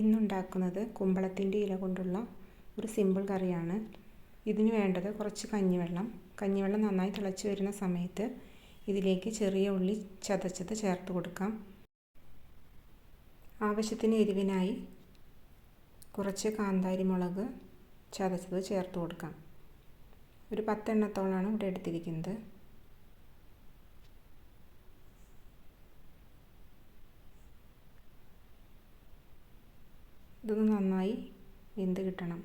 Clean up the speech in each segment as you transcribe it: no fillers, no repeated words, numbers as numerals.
ഇന്നുണ്ടാക്കുന്നത് കുമ്പളത്തിൻ്റെ ഇല കൊണ്ടുള്ള ഒരു സിമ്പിൾ കറിയാണ്. ഇതിന് വേണ്ടത് കുറച്ച് കഞ്ഞിവെള്ളം. കഞ്ഞിവെള്ളം നന്നായി തിളച്ച് വരുന്ന സമയത്ത് ഇതിലേക്ക് ചെറിയ ഉള്ളി ചതച്ചത് ചേർത്ത് കൊടുക്കാം. ആവശ്യത്തിന് എരിവിനായി കുറച്ച് കാന്താരി മുളക് ചതച്ചത് ചേർത്ത് കൊടുക്കാം. ഒരു 10 എണ്ണത്തോളാണ് ഇവിടെ എടുത്തിരിക്കുന്നത്. ഇതൊന്ന് നന്നായി വെന്ത് കിട്ടണം,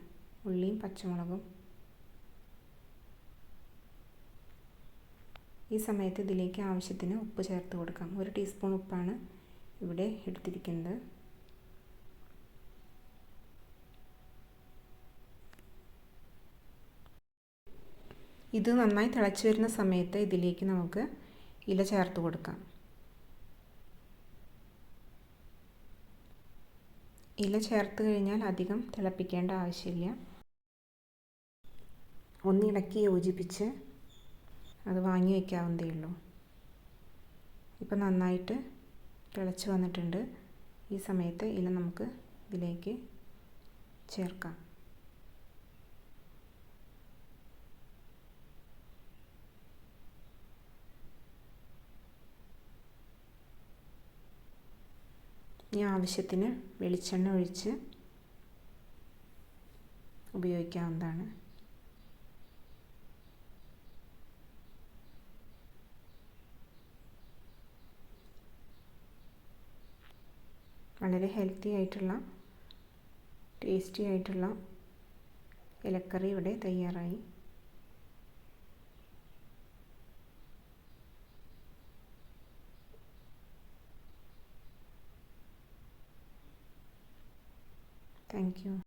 ഉള്ളിയും പച്ചമുളകും. ഈ സമയത്ത് ഇതിലേക്ക് ആവശ്യത്തിന് ഉപ്പ് ചേർത്ത് കൊടുക്കാം. 1 ടീസ്പൂൺ ഉപ്പാണ് ഇവിടെ എടുത്തിരിക്കുന്നത്. ഇത് നന്നായി തിളച്ച് വരുന്ന സമയത്ത് ഇതിലേക്ക് നമുക്ക് ഇല ചേർത്ത് കൊടുക്കാം. ഇല ചേർത്ത് കഴിഞ്ഞാൽ അധികം തിളപ്പിക്കേണ്ട ആവശ്യമില്ല. ഒന്ന് ഇളക്കി യോജിപ്പിച്ച് അത് വാങ്ങി വയ്ക്കാവുന്നതേ ഉള്ളൂ. ഇപ്പം നന്നായിട്ട് തിളച്ച് വന്നിട്ടുണ്ട്. ഈ സമയത്ത് ഇല നമുക്ക് ഇതിലേക്ക് ചേർക്കാം. ഇനി ആവശ്യത്തിന് വെളിച്ചെണ്ണ ഒഴിച്ച് ഉപയോഗിക്കാവുന്നതാണ്. വളരെ ഹെൽത്തി ആയിട്ടുള്ള ടേസ്റ്റി ആയിട്ടുള്ള ഇലക്കറി ഇവിടെ തയ്യാറായി. Thank you.